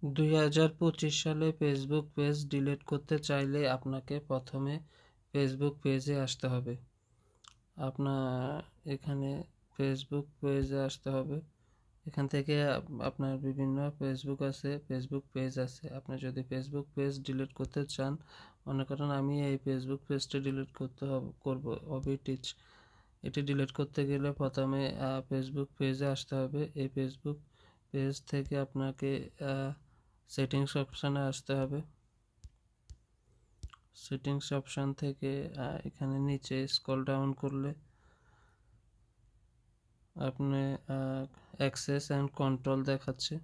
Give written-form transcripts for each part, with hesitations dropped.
2025 সালে Facebook page delete করতে চাইলে আপনাকে প্রথমে ফেসবুক পেজে আসতে হবে। আপনার এখানে ফেসবুক পেজে আসতে হবে। এখান থেকে আপনার বিভিন্ন ফেসবুক পেজ আছে। আপনি যদি ফেসবুক পেজ ডিলিট করতে চান, মনে করেন আমি এই ফেসবুক পেজটি ডিলিট করব এটি ডিলিট করতে গেলে প্রথমে ফেসবুক পেজে আসতে হবে। এই ফেসবুক পেজ থেকে আপনাকে সেটিংস অপশানে আসতে হবে। সেটিংস অপশান থেকে এখানে নিচে স্ক্রল ডাউন করলে আপনি অ্যাক্সেস অ্যান্ড কন্ট্রোল দেখাচ্ছে।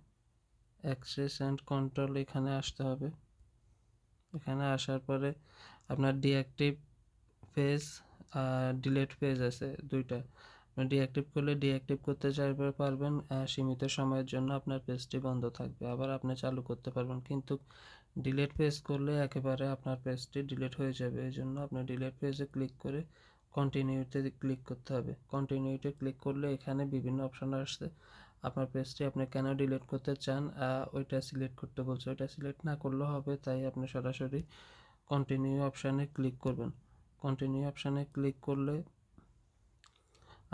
অ্যাক্সেস অ্যান্ড কন্ট্রোল এখানে আসতে হবে। এখানে আসার পরে আপনার ডিঅ্যাক্টিভ পেজ আর ডিলিট পেজ আছে দুইটা। আপনি ডিঅ্যাক্টিভ করলে ডিঅ্যাক্টিভ করতে পারবেন, সীমিত সময়ের জন্য আপনার পেজটি বন্ধ থাকবে, আবার আপনি চালু করতে পারবেন। কিন্তু ডিলিট পেজ করলে একেবারে আপনার পেজটি ডিলিট হয়ে যাবে। এই জন্য আপনার ডিলিট পেজে ক্লিক করে কন্টিনিউতে ক্লিক করতে হবে। কন্টিনিউতে ক্লিক করলে এখানে বিভিন্ন অপশন আসছে। আপনার পেজটি আপনি কেন ডিলিট করতে চান ওইটা সিলেক্ট করতে বলছে। ওইটা সিলেক্ট না করলেও হবে, তাই আপনি সরাসরি কন্টিনিউ অপশানে ক্লিক করবেন। কন্টিনিউ অপশানে ক্লিক করলে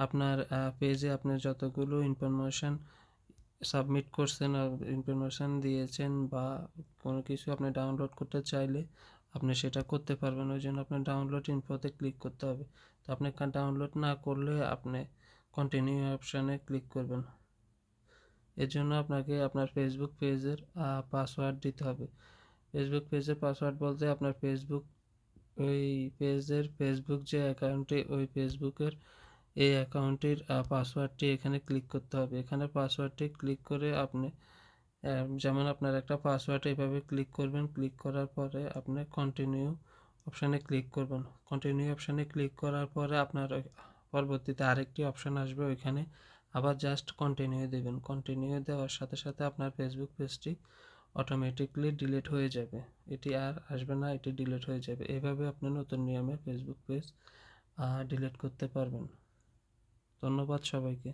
আপনার পেজে আপনি যতগুলো ইনফরমেশন সাবমিট করছেন, ইনফরমেশন দিয়েছেন বা কোনো কিছু আপনি ডাউনলোড করতে চাইলে আপনি সেটা করতে পারবেন। ওই জন্য আপনার ডাউনলোড ইনফোতে ক্লিক করতে হবে। তো আপনি ডাউনলোড না করলে আপনি কন্টিনিউ অপশানে ক্লিক করবেন। এর জন্য আপনাকে আপনার ফেসবুক পেজের পাসওয়ার্ড দিতে হবে। ফেসবুক পেজের পাসওয়ার্ড বলতে আপনার ফেসবুক যে অ্যাকাউন্টে ওই ফেসবুকের এই অ্যাকাউন্টের পাসওয়ার্ডটি এখানে ক্লিক করতে হবে। এখানে পাসওয়ার্ডটি ক্লিক করে আপনি যেমন আপনার একটা পাসওয়ার্ড এইভাবে ক্লিক করবেন। ক্লিক করার পরে আপনি কন্টিনিউ অপশানে ক্লিক করবেন। কন্টিনিউ অপশানে ক্লিক করার পরে আপনার পরবর্তীতে আরেকটি অপশান আসবে, ওইখানে আবার জাস্ট কন্টিনিউ দেবেন। কন্টিনিউ দেওয়ার সাথে সাথে আপনার ফেসবুক পেজটি অটোমেটিকলি ডিলিট হয়ে যাবে। এটি আর আসবে না, এটি ডিলিট হয়ে যাবে। এভাবে আপনি নতুন নিয়মে ফেসবুক পেজ ডিলিট করতে পারবেন। ধন্যবাদ সবাইকে।